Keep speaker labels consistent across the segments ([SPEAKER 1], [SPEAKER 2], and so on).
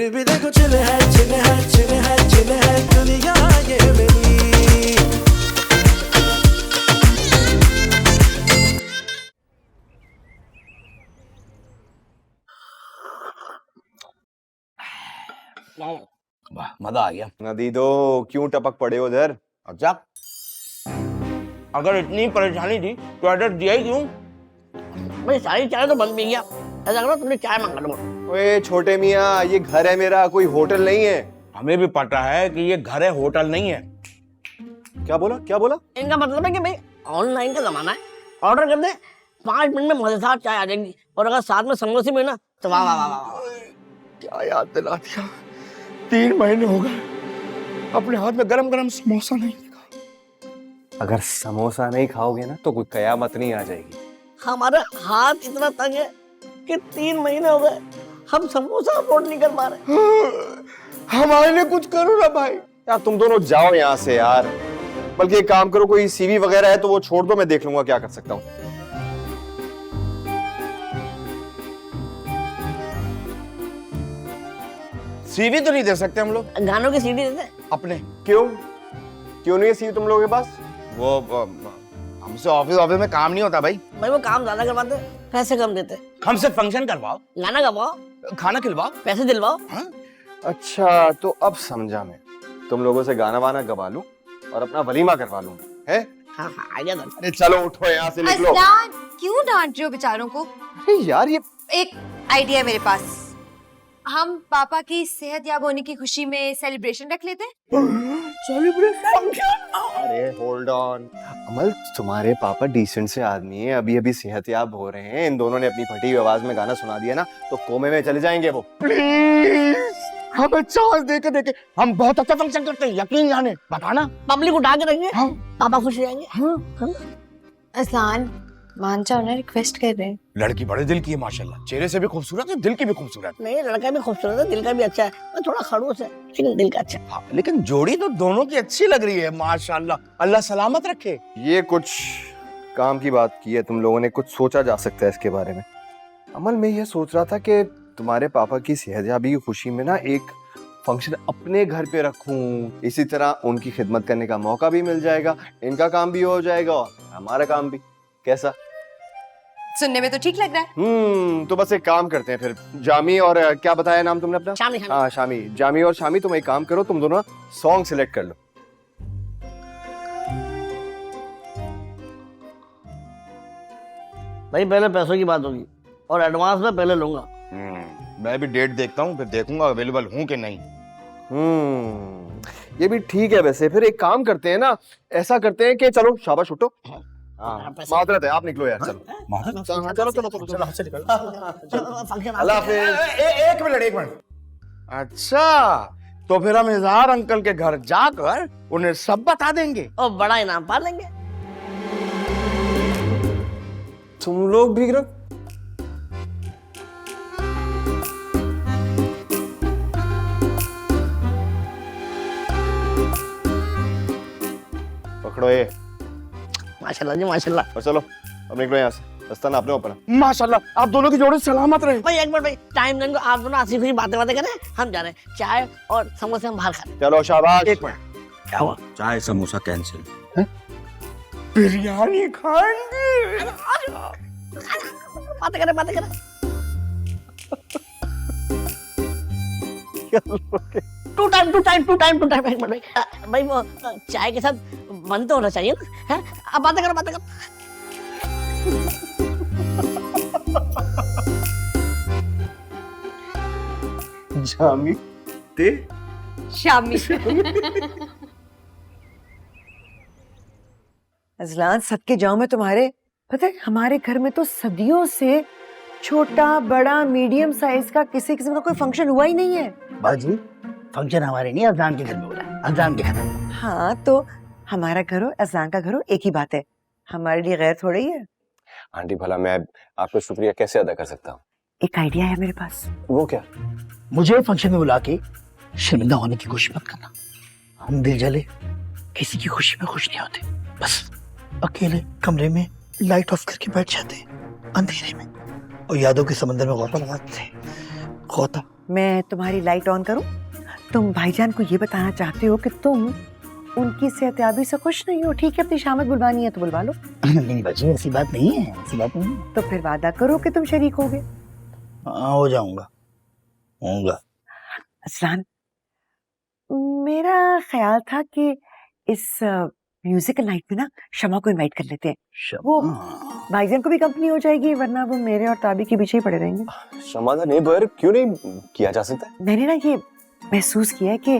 [SPEAKER 1] फिर भी देखो चिल है चिल है चिल है चिल है दुनिया ये मेरी।
[SPEAKER 2] वाह मजा आ गया।
[SPEAKER 3] नदी दो, क्यों टपक पड़े हो उधर?
[SPEAKER 2] अच्छा अगर इतनी परेशानी थी तो एड्रेस दिया ही क्यों?
[SPEAKER 4] भाई सारी चाय तो बंद भी गया, ऐसा करो तुमने चाय मंगा लो।
[SPEAKER 3] ओए छोटे मियाँ, ये घर है मेरा, कोई होटल नहीं है।
[SPEAKER 2] हमें भी पता है कि ये घर है, होटल नहीं है।
[SPEAKER 3] क्या बोला क्या बोला?
[SPEAKER 4] इनका मतलब है कि भाई ऑनलाइन का जमाना है, ऑर्डर कर दे 5 मिनट में मजेदार चाय आ जाएगी, और अगर साथ में समोसे भी ना तो वाह वाह वाह वाह।
[SPEAKER 2] क्या याद दिला दिया, 3 महीने हो गए अपने हाथ में गरम गरम समोसा नहीं देखा।
[SPEAKER 3] अगर समोसा नहीं खाओगे ना तो कोई कयामत नहीं आ जाएगी।
[SPEAKER 4] हमारा हाथ इतना तंग है कि 3 महीने हो गए हम समोसा अफोर्ड नहीं कर पा रहे।
[SPEAKER 3] हमारे लिए कुछ करो ना भाई। यार तुम दोनों जाओ यहाँ से यार, बल्कि एक काम करो, कोई सीवी वगैरह है तो वो छोड़ दो, मैं देख लूंगा क्या कर सकता हूँ।
[SPEAKER 2] सीवी तो नहीं दे सकते हम लोग?
[SPEAKER 4] गानों की सीडी देते
[SPEAKER 2] अपने
[SPEAKER 3] क्यों क्यों नहीं है सीवी तुम लोगों के पास?
[SPEAKER 2] वो हमसे ऑफिस में काम नहीं होता भाई।
[SPEAKER 4] भाई वो काम ज्यादा करवाते, पैसे कम देते।
[SPEAKER 2] हमसे फंक्शन करवाओ,
[SPEAKER 4] गाना गवाओ,
[SPEAKER 2] खाना खिलवाओ,
[SPEAKER 4] पैसे दिलवाओ।
[SPEAKER 2] हाँ?
[SPEAKER 3] अच्छा तो अब समझा मैं, तुम लोगों से गाना वाना गवा लूं और अपना वलीमा करवा लूं, है?
[SPEAKER 4] हाँ हाँ आ गया था।
[SPEAKER 3] अरे चलो उठो यहाँ से, निकलो।
[SPEAKER 5] अज़लान, क्यों डांट रहे हो बेचारों को?
[SPEAKER 3] अरे यार ये
[SPEAKER 5] एक आइडिया है मेरे पास, हम पापा की सेहत याब होने की खुशी में सेलिब्रेशन रख लेते हैं।
[SPEAKER 3] अरे होल्ड ऑन अमल, तुम्हारे पापा डिसेंट से आदमी है, अभी अभी सेहतयाब हो रहे हैं, इन दोनों ने अपनी फटी हुई आवाज में गाना सुना दिया ना तो कोमे में चले जाएंगे वो।
[SPEAKER 2] प्लीज हमें चांस देके हम बहुत अच्छा फंक्शन करते हैं, यकीन जाने, बताना।
[SPEAKER 4] पब्लिक उठा के रखेंगे,
[SPEAKER 2] हाँ।
[SPEAKER 4] पापा खुश रहेंगे।
[SPEAKER 2] हाँ।
[SPEAKER 5] अज़लान मान जाओ ना, रिक्वेस्ट कर रहे हैं।
[SPEAKER 2] लड़की बड़े दिल की है माशाल्लाह, चेहरे से भी खूबसूरत है, दिल की भी खूबसूरत।
[SPEAKER 4] नहीं लड़का भी खूबसूरत है, दिल का भी अच्छा है, मैं थोड़ा खड़ूस है लेकिन दिल का अच्छा है।
[SPEAKER 2] हाँ, लेकिन जोड़ी तो दोनों की अच्छी लग रही है माशाल्लाह, अल्लाह सलामत रखे।
[SPEAKER 3] ये कुछ काम की बात की है तुम लोगों ने, कुछ सोचा जा सकता है इसके बारे में। अमल मैं ये सोच रहा था कि तुम्हारे पापा की सेहतयाबी की खुशी में ना एक फंक्शन अपने घर पे रखूं, इसी तरह उनकी खिदमत करने का मौका भी मिल जाएगा, इनका काम भी हो जाएगा और हमारा काम भी। कैसा?
[SPEAKER 5] सुनने में तो ठीक लग रहा है।
[SPEAKER 3] तो बस एक काम करते हैं फिर, जामी और क्या बताया नाम तुमने अपना?
[SPEAKER 4] शामी शामी।
[SPEAKER 3] हाँ शामी, जामी और शामी तुम एक काम करो, तुम दोनों सॉन्ग सिलेक्ट कर लो।
[SPEAKER 4] भाई पहले पैसों की बात होगी और एडवांस में पहले लूंगा।
[SPEAKER 2] मैं भी डेट देखता हूँ, फिर देखूंगा अवेलेबल हूँ कि नहीं।
[SPEAKER 3] ये भी ठीक है। वैसे फिर एक काम करते हैं ना, ऐसा करते हैं कि चलो शाबाश उठो। माजरत है, आप निकलो यार, चलो चलो चलो चलो
[SPEAKER 4] फंक्शन
[SPEAKER 3] अल्लाह हाफिज।
[SPEAKER 2] एक मिनट। अच्छा तो फिर हम इजहार अंकल के घर जाकर उन्हें सब बता देंगे
[SPEAKER 4] और बड़ा इनाम पा लेंगे।
[SPEAKER 3] तुम लोग भी रख। पकड़ो ये।
[SPEAKER 4] माशाल्लाह जी माशाल्लाह।
[SPEAKER 3] और चलो अब निकलो यहाँ से, रास्ता ना अपने ऊपर।
[SPEAKER 2] माशाल्लाह, आप दोनों की जोड़ी सलामत रहे।
[SPEAKER 4] भाई एक मिनट भाई, टाइम देंगे, आप दोनों हंसी खुशी बातें करें, हम जा रहे हैं, चाय और समोसे हम बाहर खा रहे हैं।
[SPEAKER 3] चलो शाबाश।
[SPEAKER 2] एक मिनट,
[SPEAKER 4] क्या हुआ?
[SPEAKER 2] चाय समोसा कैंसिल, बिरयानी खाएंगे।
[SPEAKER 4] बातें करें बातें करें। टू टाइम एक मिनट भाई वो चाय के साथ बंद तो होना चाहिए ना, है? अब बातें करो।
[SPEAKER 3] जामी ते
[SPEAKER 5] शामी।
[SPEAKER 6] अज़लान सदके जाऊं मैं तुम्हारे, पता है हमारे घर में तो सदियों से छोटा बड़ा मीडियम साइज का किसी किस्म का कोई फंक्शन हुआ ही नहीं है।
[SPEAKER 4] बाजी फंक्शन हमारे नहीं, अज़लान के घर में हो रहा है, अज़लान के घर में।
[SPEAKER 6] हाँ तो हमारा घर हो अज़लान का घर हो एक ही बात है, हमारे लिए गैर थोड़ी है।
[SPEAKER 3] आंटी भला मैं आपका शुक्रिया कैसे अदा कर सकता हूँ?
[SPEAKER 6] एक आइडिया है मेरे पास।
[SPEAKER 3] वो क्या?
[SPEAKER 4] मुझे फंक्शन में बुला के शर्मिंदा होने की कोशिश मत करना। हम दिल जले किसी की खुशी में खुश नहीं होते, बस अकेले कमरे में लाइट ऑफ करके बैठ जाते अंधेरे में और यादों के समंदर में गोता लगाते थे। गोता
[SPEAKER 6] मैं तुम्हारी लाइट ऑन करूं? तुम भाईजान को ये बताना चाहते हो कि तुम उनकी सेहतयाबी से खुश नहीं हो? ठीक है, अपनी शामत बुलवानी है तो बुलवा लो।
[SPEAKER 4] नहीं बच्ची, ऐसी बात नहीं है, ऐसी बात नहीं है।
[SPEAKER 6] तो फिर वादा करो कि तुम शरीक होगे।
[SPEAKER 4] हाँ, हो जाऊंगा, होऊंगा।
[SPEAKER 6] असलान, मेरा ख्याल था कि इस म्यूजिकल नाइट में ना शमा को इनवाइट कर लेते हैं। वो भाईजान को भी कंपनी हो जाएगी, वरना वो मेरे और ताबी के पीछे ही पड़े रहेंगे।
[SPEAKER 3] शमा का नेबर क्यों नहीं किया जा सकता?
[SPEAKER 6] मैंने ना ये महसूस किया है कि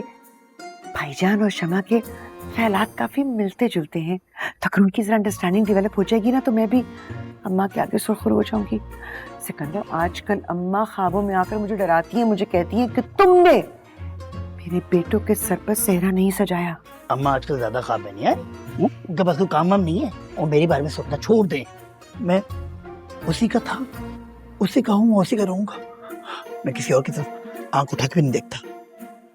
[SPEAKER 6] भाईजान और शमा के ख्यालात काफी मिलते जुलते हैं, तो अगर उनकी जरा अंडरस्टैंडिंग डेवलप हो जाएगी ना तो मैं भी अम्मा के आगे सुरखरू हो जाऊंगी। सिकंदर, आजकल अम्मा ख्वाबों में आकर मुझे डराती हैं, मुझे कहती हैं कि तुमने मेरे बेटों के सर पर सेहरा नहीं सजाया।
[SPEAKER 4] अम्मा आजकल ज्यादा ख्वाब में नहीं है, उनके पास कोई काम वाम नहीं है, और मेरे बारे में सोचना छोड़ दे। मैं उसी का था, उसी का हूँ, उसी का रहूंगा। मैं किसी और की तरफ आंख उठा के भी नहीं देखता,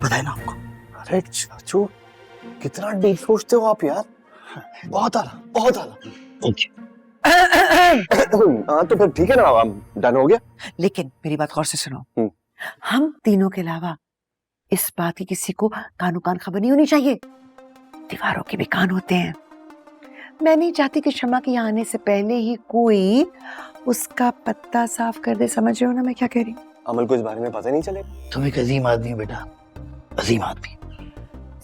[SPEAKER 4] पता है ना आपको।
[SPEAKER 3] अरे चाचू, कितना डीप सोचते हो आप यार। बहुत आला, बहुत आला। हाँ तो फिर ठीक है ना, डन हो गया।
[SPEAKER 6] लेकिन मेरी बात गौर से सुनो, हम तीनों के अलावा इस बात की किसी को कानो कान खबर नहीं होनी चाहिए। दीवारों के भी कान होते हैं। मैं नहीं चाहती कि शमा के यहाँ आने से पहले ही कोई उसका पत्ता साफ कर दे। समझ रहे हो ना मैं क्या कह रही हूँ?
[SPEAKER 3] अमल को इस बारे में पता नहीं चलेगा।
[SPEAKER 4] तुम एक अजीम आदमी हो बेटा, अजीम आदमी।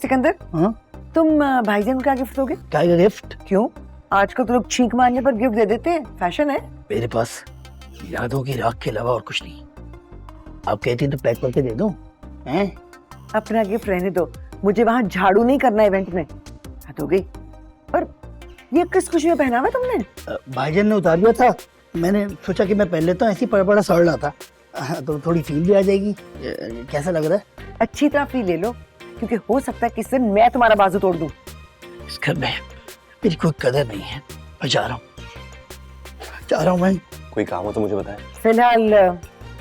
[SPEAKER 6] सिकंदर,
[SPEAKER 4] हाँ?
[SPEAKER 6] तुम भाईजान को क्या गिफ्ट दोगे?
[SPEAKER 4] क्या गिफ्ट?
[SPEAKER 6] क्यों, आजकल तो लोग छींक मारने पर गिफ्ट दे देते हैं, फैशन है।
[SPEAKER 4] मेरे पास यादों की राख के अलावा और कुछ नहीं। आप कहती तो पैक करके दे दूं, हैं?
[SPEAKER 6] अपना गिफ्ट रहने दो, मुझे वहाँ झाड़ू नहीं करना इवेंट में। हद हो गई। और ये किस खुशी में पहना हुआ तुमने?
[SPEAKER 4] भाईजान ने उतार दिया था, मैंने सोचा कि मैं पहन लेता हूँ, ऐसी बड़ा सड़ रहा था, तो थोड़ी फील भी आ जाएगी। कैसा लग रहा है?
[SPEAKER 6] अच्छी तरह फील ले लो, क्योंकि हो सकता है किसी दिन मैं तुम्हारा बाजू तोड़ दूं।
[SPEAKER 4] इस घर में मेरी कोई कदर नहीं है। मैं जा रहा हूँ मैं।
[SPEAKER 3] कोई काम हो तो मुझे बताएं।
[SPEAKER 6] फिलहाल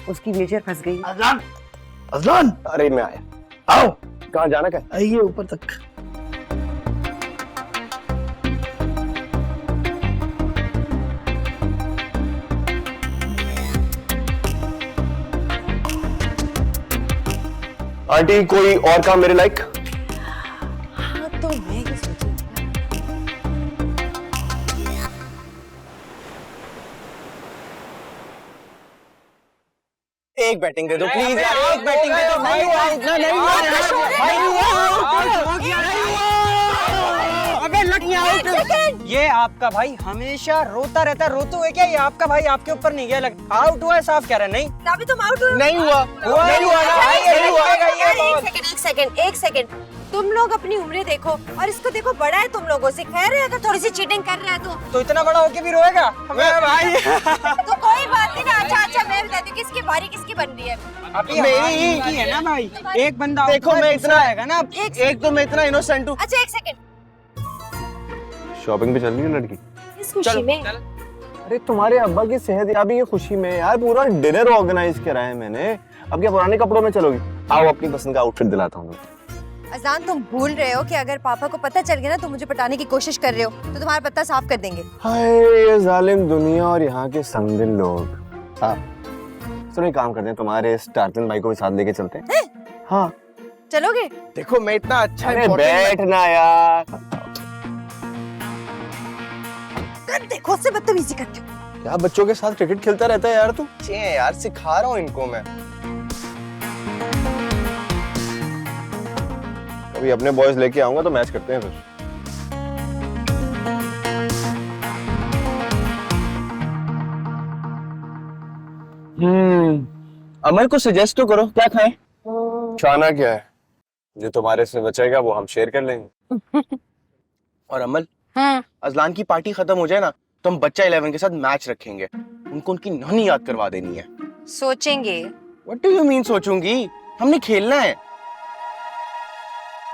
[SPEAKER 6] उसकी व्हीलचेयर फंस गई।
[SPEAKER 4] अजलान, अजलान,
[SPEAKER 3] अरे मैं आया।
[SPEAKER 4] आओ।
[SPEAKER 3] कहाँ जाना क्या?
[SPEAKER 4] आइए ऊपर तक।
[SPEAKER 3] आंटी, कोई और काम मेरे लायक?
[SPEAKER 6] हाँ तो मैं ये सोच रही थी।
[SPEAKER 3] एक बैटिंग दे दो प्लीज यार, एक बैटिंग दे दो। नहीं हुआ, इतना नहीं हुआ यार।
[SPEAKER 7] अबे लट आउट। ये आपका भाई हमेशा रोता रहता है। रोते हुए क्या, ये आपका भाई आपके ऊपर नहीं गया, आउट हुआ है, साफ कह रहा है। नहीं
[SPEAKER 5] तभी तुम आउट हुए।
[SPEAKER 7] नहीं हुआ, नहीं हुआ ना भाई, नहीं हुआ।
[SPEAKER 5] एक सेकंड, तुम लोग अपनी उम्रें देखो और इसको देखो, बड़ा है तुम लोगों से। खैर है, अगर थोड़ी सी चीटिंग कर रहा है तो
[SPEAKER 7] इतना बड़ा होके भी रोएगा भाई?
[SPEAKER 5] तो कोई बात नहीं ना। अच्छा मैं बताती हूँ किसकी बारी किसकी बन रही है।
[SPEAKER 7] अभी मेरी ही है ना भाई। एक बंदा
[SPEAKER 3] देखो, मैं इतना
[SPEAKER 7] आएगा ना।
[SPEAKER 3] एक तो मैं इतना इनोसेंट हूँ।
[SPEAKER 5] अच्छा एक सेकंड,
[SPEAKER 3] शॉपिंग पे चल रही है लड़की?
[SPEAKER 5] इस खुशी में
[SPEAKER 3] अरे तुम्हारे अब्बा की सेहतयाबी की खुशी में यार पूरा डिनर ऑर्गेनाइज करा है मैंने। अब क्या पुराने कपड़ों में चलोगी? आओ अपनी पसंद का आउटफिट दिलाता हूँ।
[SPEAKER 5] अजान, तुम भूल रहे हो कि अगर पापा को पता चल गया ना तुम मुझे पटाने की कोशिश कर रहे हो तो तुम्हारा पत्ता साफ कर देंगे।
[SPEAKER 3] हाय ये जालिम दुनिया और यहाँ के संगदिल लोग। हाँ सुनो, एक काम करते हैं, तुम्हारे स्टार्टन भाई को भी साथ लेके चलते हैं। हाँ
[SPEAKER 5] चलोगे?
[SPEAKER 3] देखो मैं इतना अच्छा। अरे बैठना यार।
[SPEAKER 5] देखो से बदतमीजी करते हो।
[SPEAKER 3] क्या बच्चों के साथ क्रिकेट खेलता रहता है यार तू? यार सिखा रहा हूँ इनको मैं। अभी अपने बॉयज लेके आऊंगा तो मैच करते हैं फिर। अमल को सजेस्ट तो करो, क्या खाएं? खाना क्या है, जो तुम्हारे से बचेगा वो हम शेयर कर लेंगे।
[SPEAKER 7] और अमल, अजलान की पार्टी खत्म हो जाए ना तो हम बच्चा 11 के साथ मैच रखेंगे। उनको उनकी नानी याद करवा देनी है।
[SPEAKER 5] सोचेंगे।
[SPEAKER 7] What do you mean सोचूंगी? हमने खेलना है।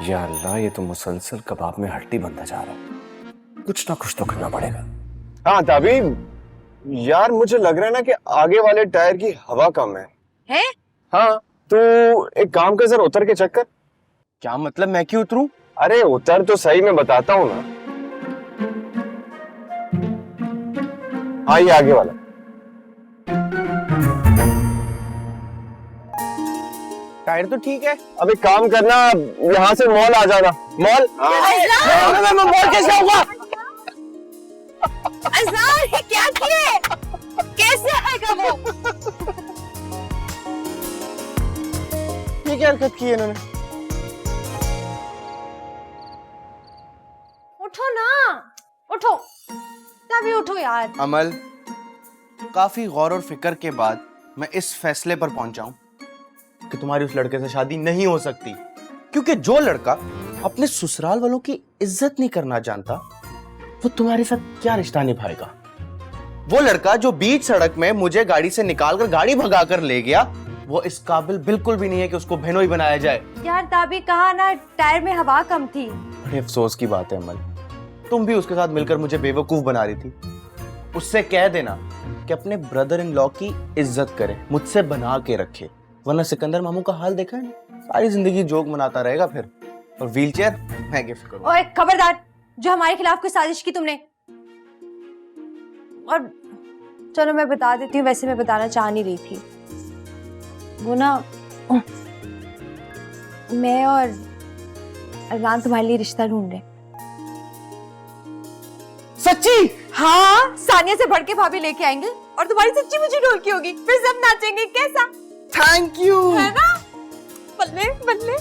[SPEAKER 3] या अल्लाह, ये तो मुसलसल कबाब में हड्डी बनता जा रहा है। कुछ ना कुछ तो करना पड़ेगा। हाँ तभी यार, मुझे लग रहा है ना कि आगे वाले टायर की हवा कम है। हाँ तो एक काम कर, जरा उतर के चेक कर।
[SPEAKER 7] क्या मतलब, मैं क्यों उतरूं?
[SPEAKER 3] अरे उतर तो सही, मैं बताता हूँ ना। हाँ ये आगे वाला।
[SPEAKER 7] टायर तो ठीक है।
[SPEAKER 3] अब एक काम करना, यहाँ से मॉल आ जाना। मॉल
[SPEAKER 7] मॉल कैसे होगा?
[SPEAKER 5] अज़लान, ये क्या किए? कैसे आएगा वो?
[SPEAKER 7] ये क्या हरकत की है इन्होंने?
[SPEAKER 5] उठो ना, उठो, तभी उठो यार।
[SPEAKER 7] अमल, काफी गौर और फिक्र के बाद मैं इस फैसले पर पहुंचा हूं कि तुम्हारी उस लड़के से शादी नहीं हो सकती, क्योंकि जो लड़का अपने ससुराल वालों की इज्जत नहीं करना जानता, वो तुम्हारे साथ क्या रिश्ता निभाएगा? वो लड़का जो बीच सड़क में मुझे गाड़ी से निकालकर गाड़ी भगाकर ले गया, वो इस काबिल बिल्कुल भी नहीं है कि उसको बहनोई बनाया जाए।
[SPEAKER 5] यार ताबी कहा ना, टायर में हवा कम थी।
[SPEAKER 7] बड़े अफसोस की बात है अमल, तुम भी उसके साथ मिलकर मुझे बेवकूफ बना रही थी। उससे कह देना कि अपने ब्रदर इन लॉ की इज्जत करे, मुझसे बना के रखे, वरना सिकंदर मामू का हाल देखा है ना, सारी जिंदगी जोक मनाता रहेगा फिर। और व्हीलचेयर मैं गिफ्ट करूंगा।
[SPEAKER 5] ओए खबरदार, जो हमारे खिलाफ कोई साजिश की तुमने। और चलो मैं बता देती हूँ, वैसे मैं बताना चाह नहीं रही थी। वो ना, मैं और अज़लान तुम्हारे लिए रिश्ता ढूंढ रहे।
[SPEAKER 7] सच्ची?
[SPEAKER 5] हाँ, सानिया से बढ़ के भाभी लेके आएंगे और तुम्हारी सच्ची मुझी ढोलकी होगी, फिर सब नाचेंगे। कैसा?
[SPEAKER 7] Thank you.
[SPEAKER 5] है ना? बल्ले बल्ले।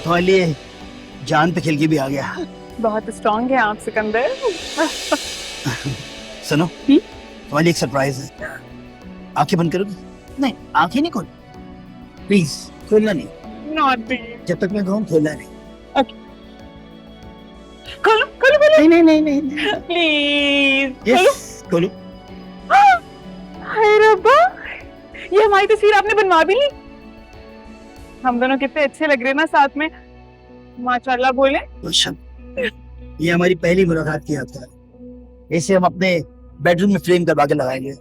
[SPEAKER 4] तुम्हारे लिए जान पे खेल के भी आ गया।
[SPEAKER 8] बहुत स्ट्रांग है आप सिकंदर।
[SPEAKER 4] सुनो, तुम्हारे लिए एक सरप्राइज है। आंखें बंद करोगी? नहीं, आंखें नहीं खोल, प्लीज खोलना नहीं।
[SPEAKER 8] नॉटी।
[SPEAKER 4] जब तक मैं कहूँ खोलना नहीं।
[SPEAKER 8] खोलो खोलो खोलो।
[SPEAKER 4] नहीं नहीं नहीं नहीं
[SPEAKER 8] प्लीज
[SPEAKER 4] यस खोलो।
[SPEAKER 8] हाय रब्बा, ये हमारी तस्वीर आपने बनवा भी ली। हम दोनों कितने अच्छे लग रहे हैं ना साथ में, माशाल्लाह बोले।
[SPEAKER 4] ये हमारी पहली मुलाकात की याद है। इसे हम अपने बेडरूम में फ्रेम करवा के लगाएंगे।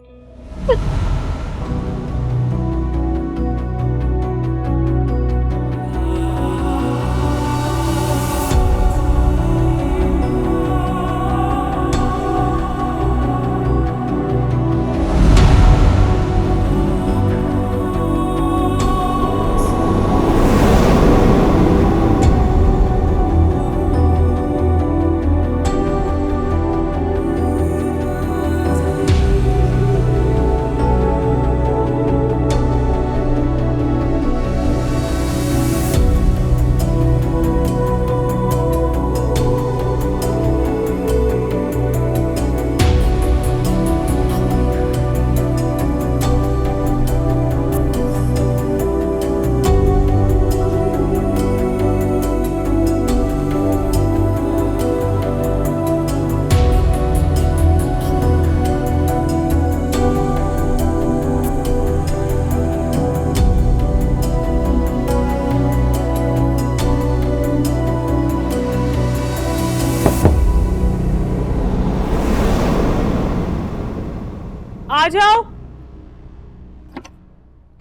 [SPEAKER 8] आ जाओ।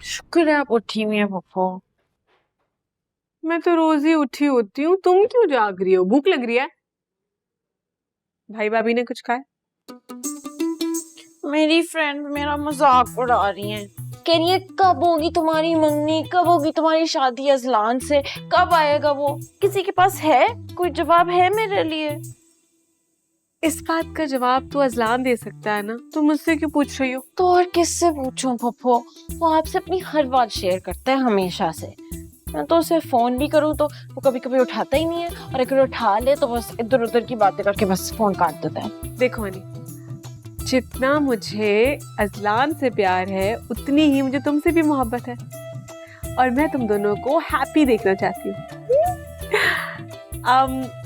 [SPEAKER 6] शुक्र है आप उठी हुई हैं पप्पू।
[SPEAKER 8] मैं तो रोज ही उठी होती हूँ, तुम क्यों जाग रही हो? भूख लग रही है? भाई भाभी ने कुछ खाया?
[SPEAKER 6] मेरी फ्रेंड मेरा मजाक उड़ा रही है, कह रही है कब होगी तुम्हारी मंगनी, कब होगी तुम्हारी शादी अजलान से, कब आएगा वो? किसी के पास है कोई जवाब है मेरे लिए?
[SPEAKER 8] इस बात का जवाब तो अजलान दे सकता है ना, तुम मुझसे क्यों पूछ रही हो?
[SPEAKER 6] तो और किससे पूछूं पप्पू? वो आपसे अपनी हर बात शेयर करता है हमेशा से। मैं तो उसे फोन भी करूं तो वो कभी कभी उठाता ही नहीं है, और अगर उठा ले तो बस इधर उधर की बातें करके बस फोन काट देता है।
[SPEAKER 8] देखो हनी, जितना मुझे अजलान से प्यार है उतनी ही मुझे तुमसे भी मोहब्बत है, और मैं तुम दोनों को हैप्पी देखना चाहती हूँ।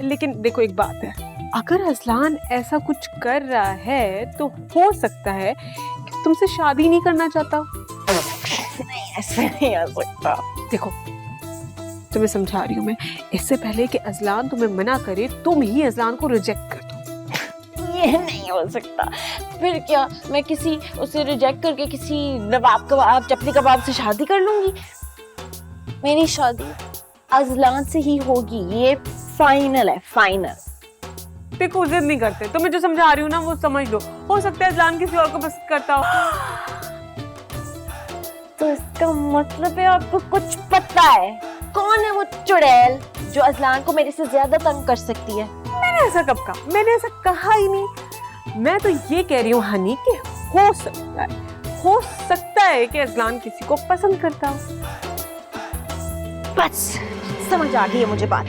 [SPEAKER 8] लेकिन देखो एक बात है, अगर अजलान ऐसा कुछ कर रहा है तो हो सकता है कि तुमसे शादी नहीं करना चाहता।
[SPEAKER 6] नहीं, ऐसे नहीं हो सकता।
[SPEAKER 8] देखो तुम्हें समझा रही हूँ मैं, इससे पहले कि अजलान तुम्हें मना करे तुम ही अजलान को रिजेक्ट कर दो।
[SPEAKER 6] ये नहीं हो सकता। फिर क्या मैं उसे रिजेक्ट करके किसी नवाब कबाब चपली कबाब से शादी कर लूंगी? मेरी शादी अजलान से ही होगी, ये फाइनल है, फाइनल।
[SPEAKER 8] देखो जिद नहीं करते, तो मैं जो समझा रही हूँ ना वो समझ लो। हो सकता है अजलान किसी और को पसंद करता हो।
[SPEAKER 6] तो इसका मतलब है आपको कुछ पता है? कौन है वो चुड़ैल जो अजलान को मेरे से ज्यादा तंग कर सकती है?
[SPEAKER 8] मैंने ऐसा कब कहा? मैंने ऐसा कहा ही नहीं। मैं तो ये कह रही हूँ हनी कि हो सकता है कि अजलान किसी को पसंद करता हो।
[SPEAKER 6] बस समझ आ गई है मुझे बात।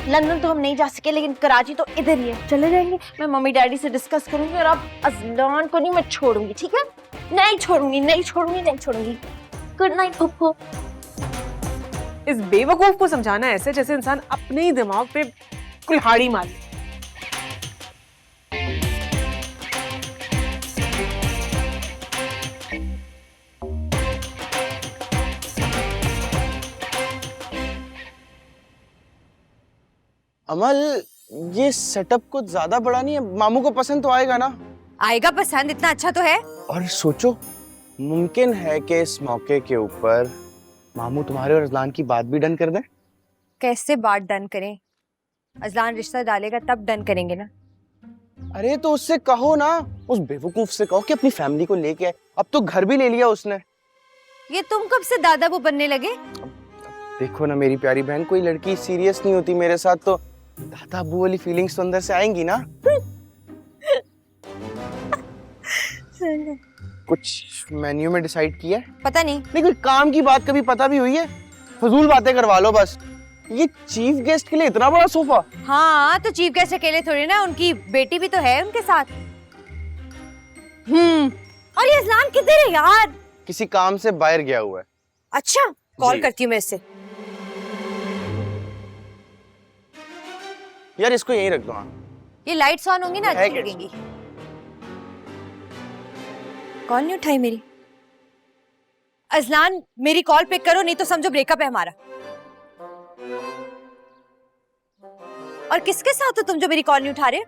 [SPEAKER 6] लंदन तो हम नहीं जा सके, लेकिन कराची तो इधर ही है, चले जाएंगे। मैं मम्मी डैडी से डिस्कस करूंगी, और अब अजलान को नहीं मैं छोड़ूंगी, ठीक है? नहीं छोड़ूंगी। Good night Pappu.
[SPEAKER 8] इस बेवकूफ को समझाना ऐसे जैसे इंसान अपने ही दिमाग पे कुल्हाड़ी मारे।
[SPEAKER 7] अमल, ये सेटअप कुछ ज्यादा बड़ा नहीं है? मामू को पसंद तो आएगा ना?
[SPEAKER 5] आएगा पसंद, इतना अच्छा तो है।
[SPEAKER 7] और सोचो, मुमकिन है कि इस मौके के ऊपर मामू तुम्हारे और अजलान की बात भी डन कर दें।
[SPEAKER 5] कैसे बात डन करें? अजलान रिश्ता डालेगा तब डन करेंगे ना।
[SPEAKER 7] अरे तो उससे कहो ना, उस बेवकूफ से कहो कि अपनी फैमिली को लेके आए। अब तो घर भी ले लिया उसने।
[SPEAKER 5] ये तुम कब से दादा वो बनने लगे?
[SPEAKER 7] देखो ना मेरी प्यारी बहन, कोई लड़की सीरियस नहीं होती मेरे साथ तो दादा अब्बू वाली फीलिंग्स तो अंदर से आएंगी ना। कुछ मेन्यू में डिसाइड किया है?
[SPEAKER 5] पता नहीं।
[SPEAKER 7] नहीं, कोई काम की बात कभी पता भी हुई है? फजूल बातें करवा लो बस। ये चीफ गेस्ट के लिए इतना बड़ा सोफा?
[SPEAKER 5] हाँ तो चीफ गेस्ट अकेले थोड़ी ना, उनकी बेटी भी तो है उनके साथ। और ये अजलान किधर है यार?
[SPEAKER 7] किसी काम से बाहर गया हुआ है।
[SPEAKER 5] अच्छा, कॉल
[SPEAKER 7] जी।
[SPEAKER 5] करती हूँ मैं इससे।
[SPEAKER 7] यार इसको यहीं रख दो। हाँ,
[SPEAKER 5] ये लाइट्स ऑन होंगी ना,
[SPEAKER 7] है
[SPEAKER 5] अच्छी
[SPEAKER 7] क्या?
[SPEAKER 5] लगेंगी। कॉल नहीं उठाई मेरी। अजलान मेरी कॉल पिक करो, नहीं तो समझो ब्रेकअप है हमारा। और किसके साथ हो तुम जो मेरी कॉल नहीं उठा रहे?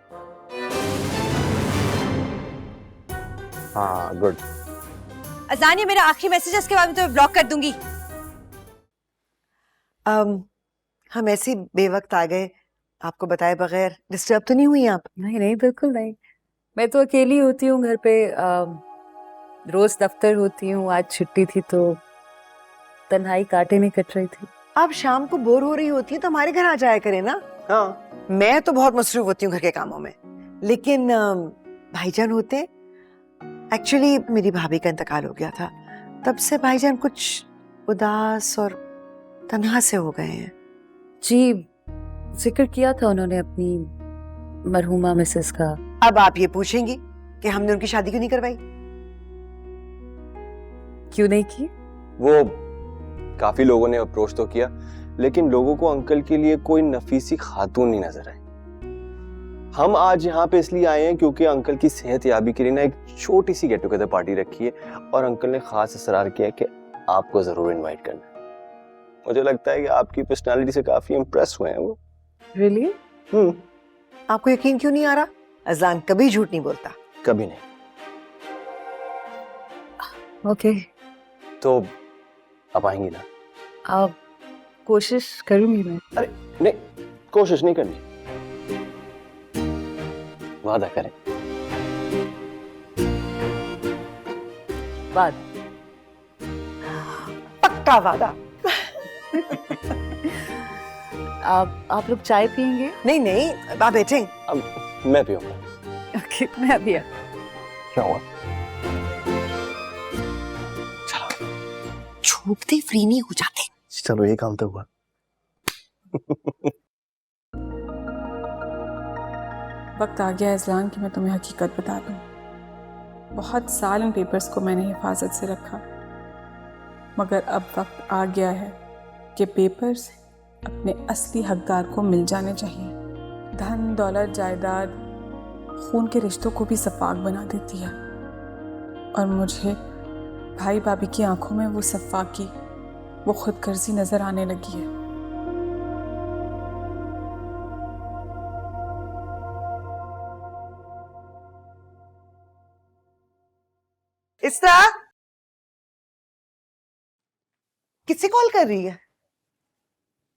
[SPEAKER 7] हाँ गुड।
[SPEAKER 5] अजलान ये मेरा आखिरी मैसेज है, इसके बाद मैं तुम्हें ब्लॉक कर दूंगी।
[SPEAKER 6] हम ऐसे ही बेवक्त आ गए, आपको बताए बगैर। डिस्टर्ब तो नहीं हुई आप?
[SPEAKER 9] नहीं नहीं, बिल्कुल नहीं। मैं तो अकेली होती हूँ घर पे, रोज दफ्तर होती हूँ। आज छुट्टी थी तो तन्हाई काटे नहीं कट रही थी।
[SPEAKER 6] आप शाम को बोर हो रही होती है तो हमारे घर आ जाया करें ना।
[SPEAKER 7] हाँ,
[SPEAKER 6] मैं तो बहुत मसरूफ होती हूँ घर के कामों में, लेकिन भाईजान होते। एक्चुअली मेरी भाभी का इंतकाल हो गया था, तब से भाईजान कुछ उदास और तन्हा से हो गए हैं।
[SPEAKER 9] जी, जिक्र किया था उन्होंने अपनी मरहुमा मिसेस का।
[SPEAKER 6] अब आप ये पूछेंगी कि हमने उनकी शादी क्यों नहीं करवाई?
[SPEAKER 9] क्यों नहीं की?
[SPEAKER 3] वो काफी लोगों ने अप्रोच तो किया, लेकिन लोगों को अंकल के लिए कोई नफीसी खातून नहीं नजर आई। हम आज यहाँ पे इसलिए आए हैं क्योंकि अंकल की सेहत याबी के लिए ना एक छोटी सी गेट टुगेदर पार्टी रखी है, और अंकल ने खास इसरार किया कि आपको जरूर इनवाइट करना है। मुझे लगता है कि आपकी पर्सनालिटी से काफी इम्प्रेस हुए हैं वो।
[SPEAKER 9] रियली?
[SPEAKER 6] आपको यकीन क्यों नहीं आ रहा? अजलान कभी झूठ नहीं बोलता।
[SPEAKER 3] कभी नहीं।
[SPEAKER 9] ओके,
[SPEAKER 3] तो आप आएंगी ना?
[SPEAKER 9] अब कोशिश करूंगी मैं।
[SPEAKER 3] अरे नहीं, कोशिश नहीं करनी, वादा करें।
[SPEAKER 9] बाद
[SPEAKER 6] पक्का वादा।
[SPEAKER 9] आप लोग चाय पियेंगे?
[SPEAKER 6] नहीं नहीं, आप बैठे।
[SPEAKER 3] अब मैं पीऊंगा।
[SPEAKER 9] ओके, मैं अभी
[SPEAKER 3] क्या हुआ?
[SPEAKER 6] छूटते फ्री नहीं हो जाते।
[SPEAKER 3] चलो ये काम तो हुआ।
[SPEAKER 10] वक्त आ गया इज़लान कि मैं तुम्हें हकीकत बता दूं। बहुत साल इन पेपर्स को मैंने हिफाजत से रखा, मगर अब वक्त आ गया है कि पेपर्स अपने असली हकदार को मिल जाने चाहिए। धन दौलत जायदाद खून के रिश्तों को भी सफाक बना देती है, और मुझे भाई भाभी की आंखों में वो सफाकी, वो खुदगर्जी नजर आने लगी है।
[SPEAKER 6] इसरा किससे कॉल कर रही है?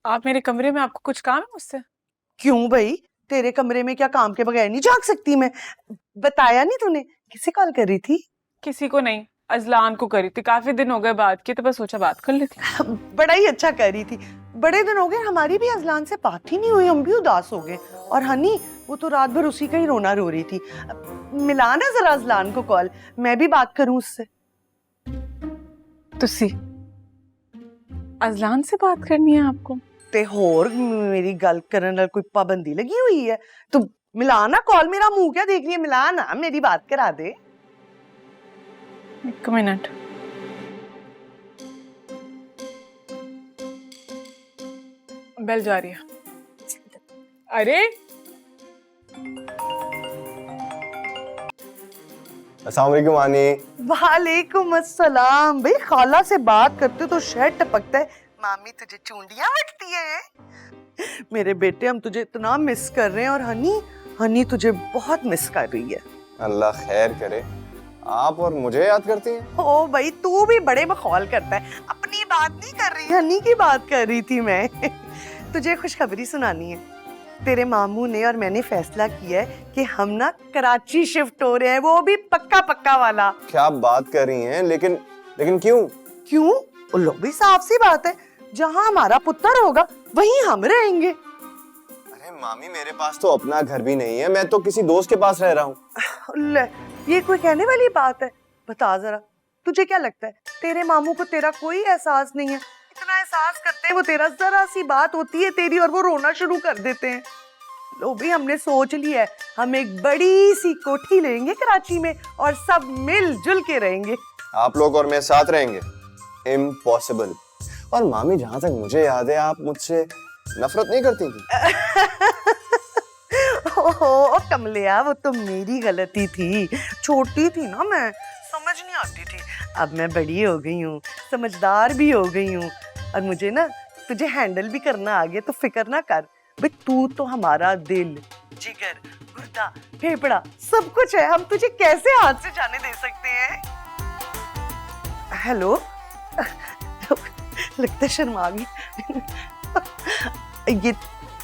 [SPEAKER 10] आप मेरे कमरे में, आपको कुछ काम है मुझसे?
[SPEAKER 6] क्यों भाई, तेरे कमरे में क्या काम के बगैर नहीं झांक सकती मैं? बताया नहीं तूने? किससे कॉल कर रही थी?
[SPEAKER 10] किसी को नहीं, अजलान को करी थी। काफी दिन हो गए बात की, तो बस सोचा बात कर लेती।
[SPEAKER 6] बड़ा ही अच्छा कर रही थी। बड़े दिन हो गए हमारी भी अजलान से बात ही नहीं हुई, हम भी उदास हो गए। और हनी, वो तो रात भर उसी का ही रोना रो रही थी। मिला ना जरा अजलान को कॉल, मैं भी बात करूं उससे।
[SPEAKER 10] तुसी अजलान से बात करनी है आपको?
[SPEAKER 6] ते होर मेरी गल करने नाल कोई पाबंदी लगी हुई है? तू मिला ना कॉल, मेरा मुंह क्या देख रही है? मिला ना, मेरी बात करा दे।
[SPEAKER 10] एक मिनट। बेल जा रही है। अरे
[SPEAKER 3] अस्सलाम वालेकुम आनी।
[SPEAKER 6] वालेकुम अस्सलाम। भाई खाला से बात करते तो शहर टपकता है, मामी तुझे चूंडियां बटती है। मेरे बेटे, हम तुझे इतना मिस कर रहे हैं, और हनी तुझे बहुत मिस कर रही है।
[SPEAKER 3] अल्लाह खैर करे, आप और मुझे याद करती हैं?
[SPEAKER 6] ओ भाई, तू भी बड़े बखौल करता है। अपनी बात नहीं कर रही, हनी की बात कर रही थी मैं। तुझे खुशखबरी सुनानी है। तेरे मामू ने और मैंने फैसला किया है कि हम ना कराची शिफ्ट हो रहे हैं, वो भी पक्का पक्का वाला।
[SPEAKER 3] क्या बात कर रही हैं? लेकिन क्यों?
[SPEAKER 6] क्यों? लो भी साफ सी बात है, जहाँ हमारा पुत्र होगा वहीं हम रहेंगे।
[SPEAKER 3] अरे मामी, मेरे पास तो अपना घर भी नहीं है, मैं तो किसी दोस्त के पास रह रहा हूँ।
[SPEAKER 6] ले, ये कोई कहने वाली बात है? बता जरा, तुझे क्या लगता है तेरे मामू को तेरा कोई एहसास नहीं है? इतना एहसास करते हैं वो तेरा, जरा सी बात होती है तेरी और वो रोना शुरू कर देते हैं। लो भी, हमने सोच लिया है, हम एक बड़ी सी कोठी लेंगे कराची में और सब मिलजुल के रहेंगे।
[SPEAKER 3] आप लोग और मैं साथ रहेंगे? इम्पॉसिबल। और मामी, जहाँ तक मुझे याद है, आप मुझसे नफरत नहीं करती थी।
[SPEAKER 6] ओहो कमलिया, वो तो मेरी गलती थी। छोटी थी ना मैं, समझ नहीं आती थी। अब मैं बड़ी हो गई हूँ, समझदार भी हो गई हूँ, और मुझे ना तुझे हैंडल भी करना आ गया। तो फिक्र ना कर भाई, तू तो हमारा दिल, जिगर, गुर्दा, फेफड़ा सब कुछ है। हम तुझे कैसे हाथ से जाने दे सकते हैं? हेलो, लगता है शर्मा गई। ये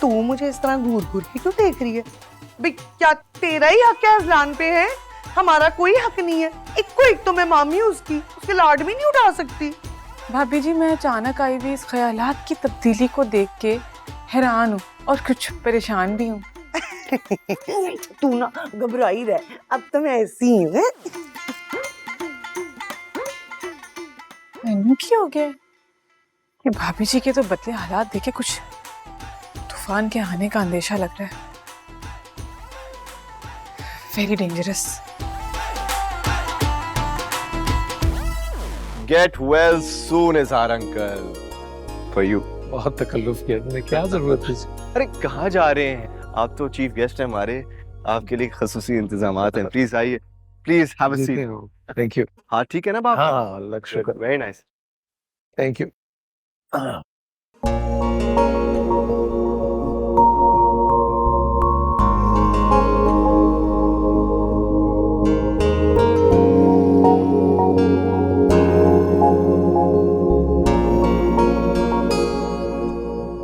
[SPEAKER 6] तू मुझे इस तरह घूर घूर के क्यों देख रही है? भाई क्या तेरा ही हक है अजलान पे? है हमारा कोई हक नहीं है। एक तो मैं मामी हूँ उसकी, उसके लाड भी नहीं उठा सकती।
[SPEAKER 10] भाभी जी, मैं अचानक आई हुई इस ख्यालात की तब्दीली को देख के हैरान हूँ और कुछ परेशान भी हूँ।
[SPEAKER 6] तू ना घबराई रह, अब तो मैं ऐसी ही हूँ।
[SPEAKER 10] मैनू क्या हो गया ये? भाभी जी के तो बदले हालात देखे कुछ तूफान के आने का अंदेशा लग रहा है। Very dangerous.
[SPEAKER 3] Get well soon, इज़हार अंकल। For you.
[SPEAKER 2] बहुत तकल्लुफ किया तुमने, क्या जरूरत है?
[SPEAKER 3] अरे कहाँ जा रहे हैं? आप तो चीफ गेस्ट हैं हमारे, आपके लिए खसूसी इंतजामात हैं। प्लीज आइए, please have a seat.
[SPEAKER 2] Thank you.
[SPEAKER 3] हाँ ठीक है ना बाप?
[SPEAKER 2] हाँ, लग शुक्र।
[SPEAKER 3] Very nice.
[SPEAKER 2] Thank you.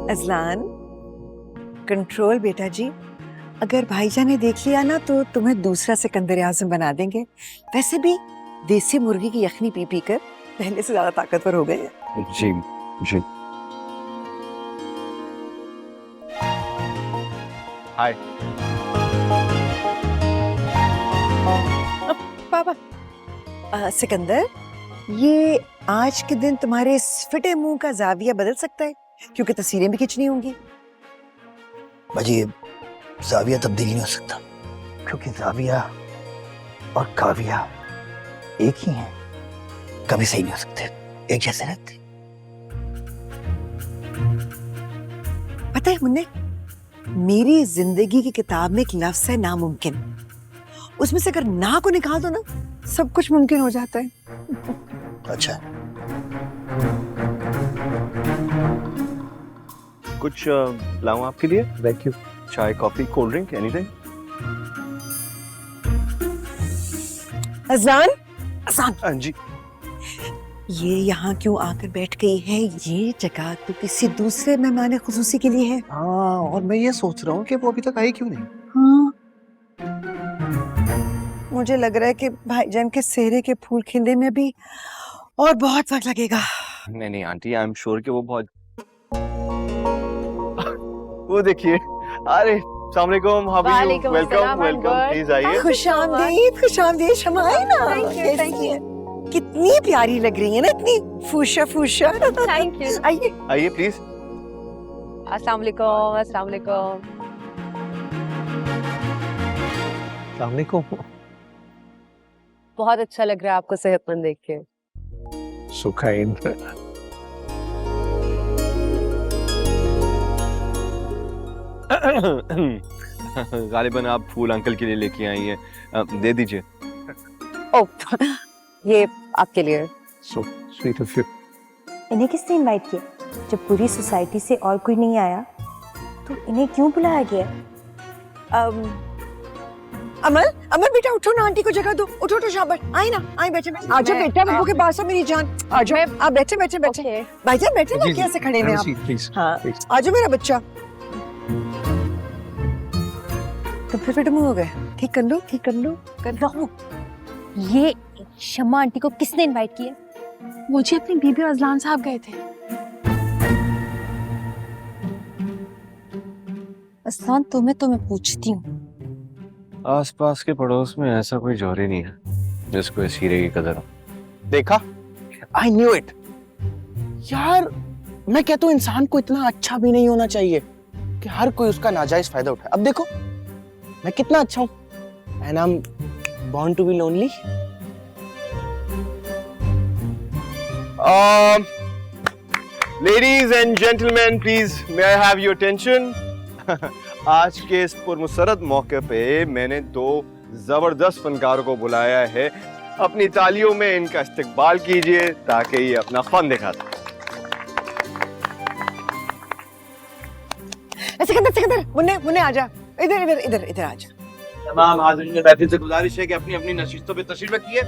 [SPEAKER 6] Azlan, control बेटा जी। अगर भाईजान ने देख लिया ना तो तुम्हें दूसरा सिकंदर आजम बना देंगे। वैसे भी देसी मुर्गी की यखनी पी पी कर पहले से ज्यादा ताकतवर हो गए हैं।
[SPEAKER 3] जी जी। हाय
[SPEAKER 6] पापा। सिकंदर, ये आज के दिन तुम्हारे इस फिटे मुंह का जाविया बदल सकता है, क्योंकि तस्वीरें भी खींचनी होंगी।
[SPEAKER 4] बाजी, जाविया तब्दील नहीं हो सकता, क्योंकि जाविया और काविया एक ही हैं, कभी सही नहीं हो सकते, एक जैसे रहते।
[SPEAKER 6] पता है मुन्ने, मेरी जिंदगी की किताब में एक लफ्ज है नामुमकिन। उसमें से अगर ना को निकाल दो ना, सब कुछ मुमकिन हो जाता है।
[SPEAKER 4] अच्छा,
[SPEAKER 3] कुछ लाऊं आपके लिए? Thank you. चाय, coffee, cold drink, anything?
[SPEAKER 6] Azlan, Azlan.
[SPEAKER 3] हाँ जी।
[SPEAKER 6] ये यहाँ क्यों आकर बैठ गई है? ये जगह तो किसी दूसरे मेहमान खुसूसी के लिए है।
[SPEAKER 3] हाँ, और मैं ये सोच रहा हूँ कि वो अभी तक आई क्यों नहीं।
[SPEAKER 6] हाँ, मुझे लग रहा है कि भाईजान के सेहरे के फूल खिलने में भी और बहुत वक्त लगेगा।
[SPEAKER 3] नहीं नहीं आंटी, आई एम श्योर कि वो बहुत वो देखिए। अरे अस्सलाम वालेकुम, how are you? Welcome welcome, please आइए।
[SPEAKER 6] खुशामदीद, खुशामदीद। शमाई ना, कैसी? कितनी प्यारी लग रही है ना, इतनी फूशा फूशा।
[SPEAKER 9] Thank you.
[SPEAKER 6] आइए
[SPEAKER 3] आइए प्लीज।
[SPEAKER 9] अस्सलाम वालेकुम, अस्सलाम वालेकुम।
[SPEAKER 4] अस्सलाम वालेकुम।
[SPEAKER 9] बहुत अच्छा लग रहा है आपको सेहतमंद देख के।
[SPEAKER 4] सुखाइन।
[SPEAKER 3] गालिबन आप फूल अंकल के लिए लेके आई हैं, दे दीजिए।
[SPEAKER 9] ओह, ये आपके लिए।
[SPEAKER 4] So sweet of you.
[SPEAKER 11] इन्हें किसने इनवाइट किया? जब पूरी सोसाइटी से और कोई नहीं आया तो इन्हें क्यों बुलाया गया?
[SPEAKER 6] अमल, अमल बेटा उठो ना, आंटी को जगह दो। उठो उठो, शाबाश। आए ना, आए, बैठे बैठे। आजा बेटा, बब्बू के पास हो मेरी जान। आजा, आप बैठे बैठे बैठे। भाईजान बैठे ना, कैसे खड़े हैं आप?
[SPEAKER 4] Please.
[SPEAKER 6] हाँ, आजा मेरा बच्चा। तो फिर फिट मुंह हो गए। ठीक कर लो, ठीक कर लो, कर लो।
[SPEAKER 11] ये शम्मा आंटी को किसने इनवाइट किया?
[SPEAKER 10] मुझे अपनी बीबी और अजलान साहब गए थे।
[SPEAKER 11] असान, तो मैं पूछती हूँ,
[SPEAKER 3] आसपास के पड़ोस में ऐसा कोई जौहरी नहीं है जिसको इस हीरे की कदर हो।
[SPEAKER 7] देखा, आई न्यू इट। यार, मैं कहता हूँ इंसान को इतना अच्छा भी नहीं होना चाहिए कि हर कोई उसका नाजायज फायदा उठाए। अब देखो, मैं कितना अच्छा हूँ, and I am born to be lonely.
[SPEAKER 3] Ladies and gentlemen, please may I have your attention? आज के इस पुरमसरत मौके पे मैंने दो जबरदस्त फनकारों को बुलाया है। अपनी तालियों में इनका इस्तकबाल कीजिए ताकि ये अपना फन दिखा सकें।
[SPEAKER 6] सिकंदर, सिकंदर, मुन्ने, मुन्ने आजा। इधर इधर इधर इधर आजा।
[SPEAKER 12] तमाम हाज़रीन बैठने से गुजारिश है कि अपनी अपनी नशिस्तों पे तशरीफ रखिए।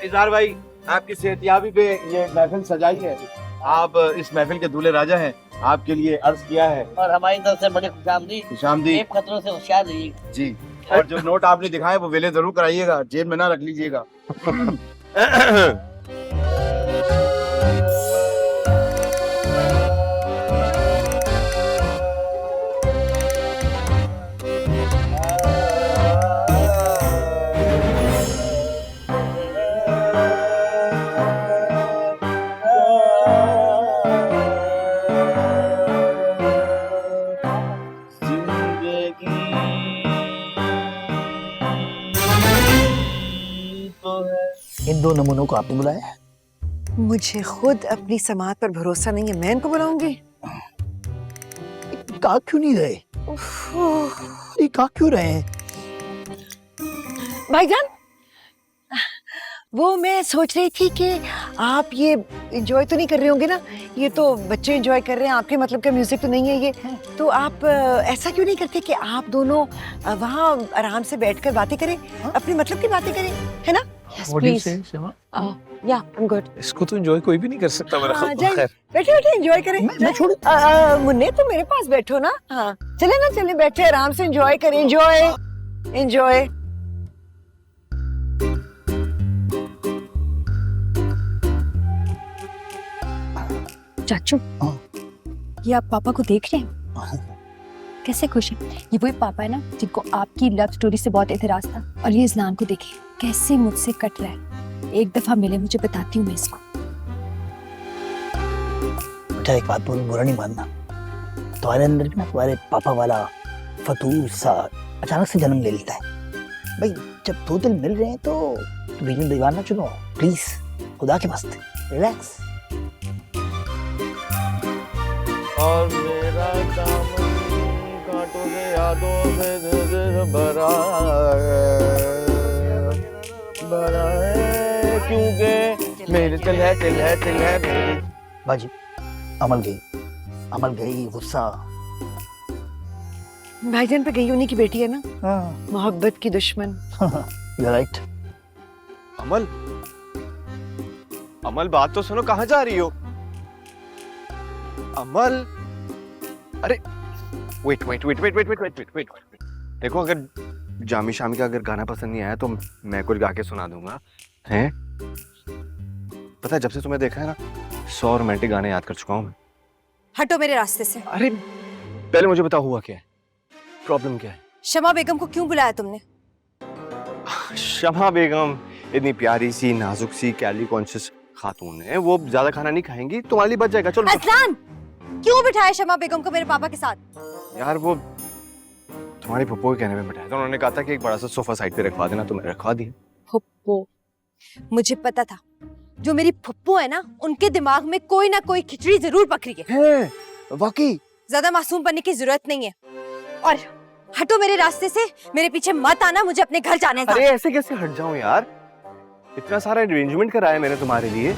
[SPEAKER 12] इजहार भाई, आपकी सेहतियाबी पे ये महफिल सजाई है। आप इस महफिल के दूल्हे राजा हैं, आपके लिए अर्ज किया है।
[SPEAKER 13] और हमारी तरफ से बड़े खुशामदी, जेब खतरों से होशियार रहिएगा
[SPEAKER 12] जी। और जो नोट आपने दिखाए वो वेले जरूर कराइएगा, जेब में ना रख लीजिएगा।
[SPEAKER 4] इन दो नमूनों को आपने बुलाया है?
[SPEAKER 6] मुझे खुद अपनी समात पर भरोसा नहीं है, मैं इनको बुलाऊंगी?
[SPEAKER 4] कहा क्यों नहीं रहे? ये कहा क्यों रहे हैं?
[SPEAKER 6] भाईजान, वो मैं सोच रही थी कि आप ये एंजॉय तो नहीं कर रहे होंगे ना? ये तो बच्चे एंजॉय कर रहे हैं, आपके मतलब का म्यूजिक तो नहीं है ये। तो आप ऐसा क्यों नहीं करते कि आप दोनों वहाँ आराम से बैठकर बातें करें, अपने मतलब की बातें करें, है ना?
[SPEAKER 4] What do you say, Shema?
[SPEAKER 6] या आई एम गुड।
[SPEAKER 12] इसको तो एंजॉय कोई भी नहीं कर सकता मेरा ख्याल। खैर
[SPEAKER 6] बैठे बैठे एंजॉय करें। मैं छोड़ मुन्ने तुम मेरे पास बैठो ना। हाँ चले ना, चले बैठे आराम से एंजॉय करें। Enjoy enjoy.
[SPEAKER 11] चाचू ये आप पापा को देख रहे हैं? कैसे खुश हैं? ये वही पापा है ना जिनको आपकी लव स्टोरी से बहुत एतराज था। और ये इज़लान को देखिए कैसे मुझसे कट रहा है। एक दफा मिले मुझे, बताती हूँ मैं इसको।
[SPEAKER 4] बेटा एक बात बोलूं, बुरा नहीं मानना, तुम्हारे अंदर भी ना तुम्हारे पापा वाला फतूर सा अचानक से जन्म ले लेता है। भाई जब दो दिल मिल रहे हैं तो बीच में दीवाना चुनो प्लीज, खुदा के वास्ते रिलैक्स।
[SPEAKER 2] और मेरा दामन कांटों से यादों से भरा है क्योंकि मेरे दिल है मेरी।
[SPEAKER 4] बाजी अमल गई गुस्सा।
[SPEAKER 6] भाईजान पे गई उन्हीं की बेटी है ना।
[SPEAKER 4] हाँ
[SPEAKER 6] मोहब्बत की दुश्मन।
[SPEAKER 4] You right.
[SPEAKER 3] अमल बात तो सुनो, कहाँ जा रही हो? अमल अरे वेट देखो, अगर जामी शामी का अगर गाना पसंद नहीं आया तो मैं कुछ गा के सुना दूंगा। हैं पता है, जब से तुम्हें देखा है ना 100 रोमांटिक गाने याद कर चुका हूं मैं।
[SPEAKER 5] हटो मेरे रास्ते से।
[SPEAKER 3] अरे पहले मुझे बताओ हुआ क्या है, प्रॉब्लम क्या है?
[SPEAKER 5] शमा बेगम को क्यों बुलाया तुमने?
[SPEAKER 3] शमा बेगम इतनी प्यारी सी नाजुक सी कैलोरी कॉन्शियस खातून है, वो ज्यादा खाना नहीं खाएंगी, तुम्हारे लिए बच जाएगा। चलो
[SPEAKER 5] अज़लान, क्यों बिठाया शमा बेगम को मेरे पापा के साथ?
[SPEAKER 3] यार वो तुम्हारे पप्पू के कहने में बिठाया था, उन्होंने कहा था कि एक बड़ा सा सोफा साइड पे रखवा देना, तो मैंने रखवा दिया।
[SPEAKER 5] फुप्पो, मुझे पता था जो मेरी फुप्पो है ना, उनके दिमाग में कोई ना कोई खिचड़ी जरूर पकड़ी है।
[SPEAKER 3] वाकई
[SPEAKER 5] ज्यादा मासूम बनने की जरूरत नहीं है। और हटो मेरे रास्ते से, मेरे पीछे मत आना, मुझे अपने घर जाने दो।
[SPEAKER 3] अरे ऐसे कैसे हट जाऊं यार, इतना सारा अरेंजमेंट कराया मैंने तुम्हारे लिए,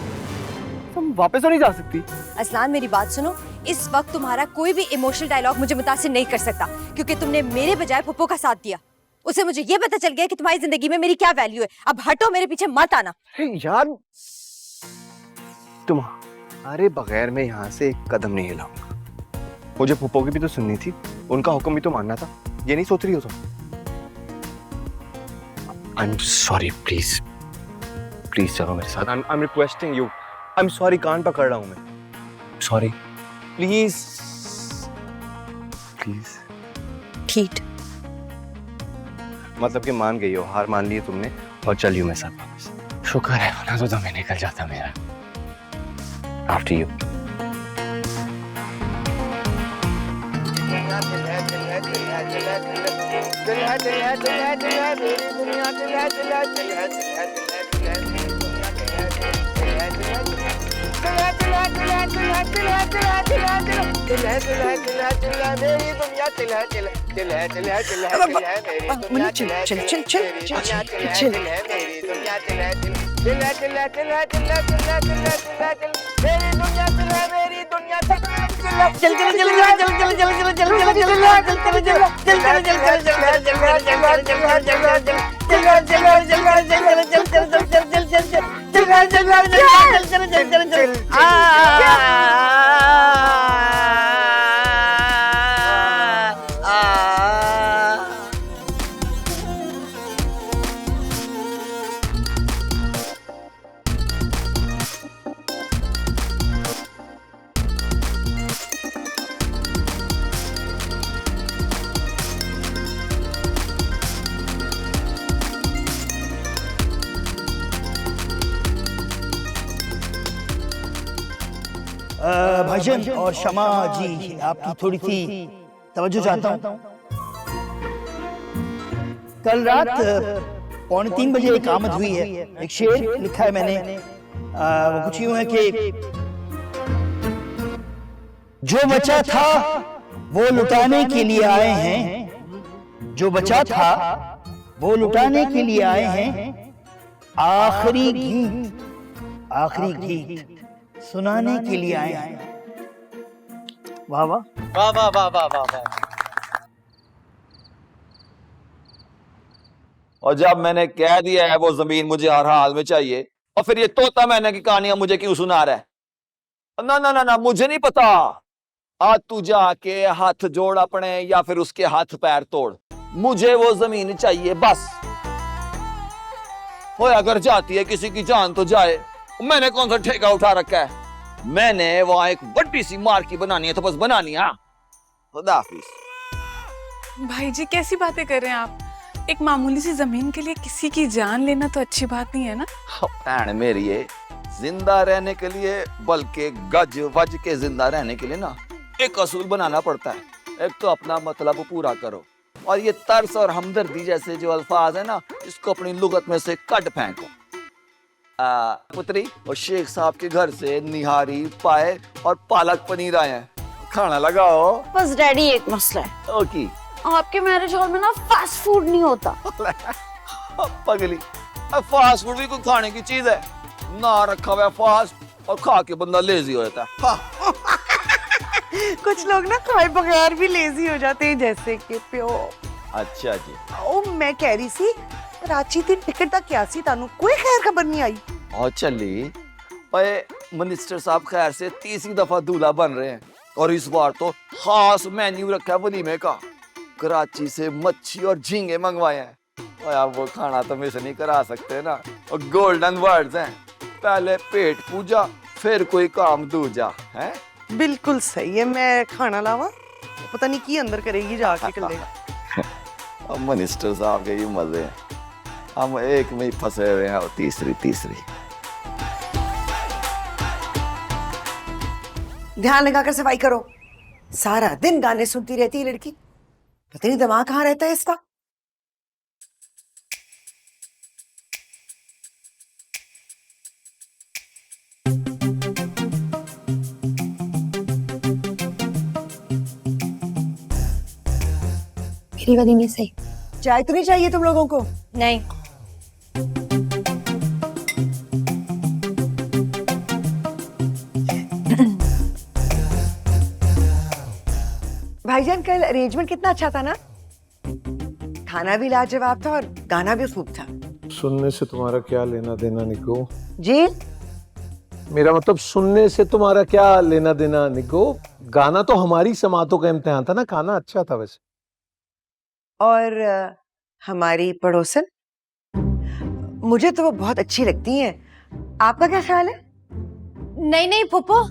[SPEAKER 3] तुम वापस तो नहीं जा सकती।
[SPEAKER 5] अज़लान मेरी बात सुनो, इस वक्त तुम्हारा कोई भी इमोशनल डायलॉग मुझे मुतासिर नहीं कर सकता, क्योंकि तुमने मेरे बजाय फुप्पो का साथ दिया। उसे मुझे ये पता चल गया कि तुम्हारी जिंदगी में मेरी क्या वैल्यू है। अब हटो, मेरे पीछे मत आना।
[SPEAKER 3] यार तुम्हारे बगैर मैं यहाँ से एक कदम नहीं हिलाऊंगा। मुझे फुप्पो की भी तो सुननी थी, उनका हुक्म भी तो मानना था। ये नहीं सोच रही हो तुम? I am sorry, please please चलो मेरे साथ। I am requesting you. I am sorry, कान पकड़ रहा हूं मैं। Sorry please please.
[SPEAKER 5] ठीक,
[SPEAKER 3] मतलब कि मान गई हो, हार मान ली तुमने और चलियो मेरे साथ वापस। शुक्र है, वरना तो दम ही निकल जाता मेरा। After you.
[SPEAKER 4] भाईजान और शमा जी, आपकी थोड़ी सी तवज्जो चाहता हूँ। कल रात 2:45 बजे एक आमद हुई है, एक शेर लिखा है मैंने। वो कुछ यूं है कि जो बचा था वो लुटाने के लिए आए हैं, जो बचा था वो लुटाने के लिए आए हैं, आखिरी गीत सुनाने के लिए आए हैं। वाह वाह
[SPEAKER 12] वाह वाह वाह वाह वाह वाह। और जब मैंने कह दिया है वो जमीन मुझे हर हाल में चाहिए, और फिर ये तोता मैना की कहानियां मुझे क्यों सुना रहा है? ना ना ना ना, मुझे नहीं पता। आज तू जाके हाथ जोड़ अपने, या फिर उसके हाथ पैर तोड़, मुझे वो जमीन चाहिए बस। हो अगर जाती है किसी की जान तो जाए, मैंने कौन सा ठेका उठा रखा है? मैंने वहां एक बड़ी सी मार्की बनानी है तो बस बनानी है। खुदा हाफिज।
[SPEAKER 10] भाई जी कैसी बातें कर रहे हैं आप? एक मामूली सी जमीन के लिए किसी की जान लेना तो अच्छी बात नहीं है ना।
[SPEAKER 12] भैन मेरी है, जिंदा रहने के लिए, बल्कि गज वज के जिंदा रहने के लिए ना एक असूल बनाना पड़ता है। एक तो अपना मतलब पूरा करो, और ये तरस और हमदर्दी जैसे जो अल्फाज है ना, इसको अपनी लुगत में से कट फेंको। पुत्री और शेख साहब के घर से निहारी, पाए और पालक पनीर आए हैं, खाना लगाओ।
[SPEAKER 14] बस डैडी एक मसला है।
[SPEAKER 12] ओके।
[SPEAKER 14] आपके मैरिज हॉल में ना फास्ट फूड नहीं होता।
[SPEAKER 12] पगली, फास्ट फूड भी कोई खाने की चीज है? ना रखा हुआ फास्ट और खा के बंदा लेजी हो जाता है।
[SPEAKER 6] कुछ लोग ना खाए बगैर भी लेजी हो जाते हैं, जैसे कि प्यो।
[SPEAKER 12] अच्छा जी।
[SPEAKER 6] ओ मैं कह रही सी कराची दी टिकट दा क्या सी, तानू कोई खैर खबर नहीं आई?
[SPEAKER 12] और चली ओए, मिनिस्टर साहब खैर से तीसरी दफा दूल्हा बन रहे हैं, और इस बार तो खास मेन्यू रखा है वलीमे का। कराची से मच्छी और झींगे मंगवाए हैं। और आप वो खाना तो मिस नहीं करा सकते ना, और गोल्डन वर्ड्स हैं, पहले पेट पूजा फिर कोई काम दूजा है।
[SPEAKER 6] बिल्कुल सही है, मैं खाना लावा, पता नहीं की अंदर करेगी जाके कल।
[SPEAKER 12] अब मिनिस्टर साहब के ये मजे हैं, हम एक में ही फंसे हुए हैं, और तीसरी।
[SPEAKER 6] ध्यान लगाकर सफाई करो। सारा दिन गाने सुनती रहती है लड़की, पता नहीं दिमाग कहाँ रहता है इसका।
[SPEAKER 11] मेरी वाली नहीं सही।
[SPEAKER 6] चाय तो नहीं चाहिए तुम लोगों को?
[SPEAKER 5] नहीं।
[SPEAKER 6] भाईजान कल अरेंजमेंट कितना अच्छा था ना, खाना भी लाजवाब था और गाना भी खूब था।
[SPEAKER 15] सुनने से तुम्हारा क्या लेना देना निको?
[SPEAKER 6] जी
[SPEAKER 15] मेरा मतलब सुनने से तुम्हारा क्या लेना देना निको? गाना तो हमारी समातों का इम्तिहान था ना, खाना अच्छा था वैसे।
[SPEAKER 6] और हमारी पड़ोसन, मुझे तो वो बहुत अच्छी लगती हैं, आपका क्या ख्याल है?
[SPEAKER 5] नहीं फूफो,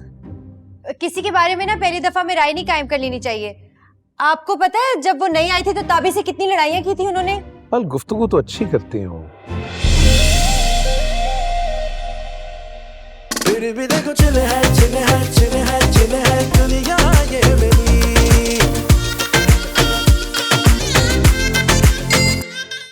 [SPEAKER 5] किसी के बारे में ना पहली दफा में राय नहीं कायम कर लेनी चाहिए। आपको पता है जब वो नहीं आई थी तो ताबी से कितनी लड़ाइयां की थी उन्होंने।
[SPEAKER 15] बल गुफ्तगू तो अच्छी करती हूँ।
[SPEAKER 1] फिर भी देखो चिल है दुनिया ये मेरी।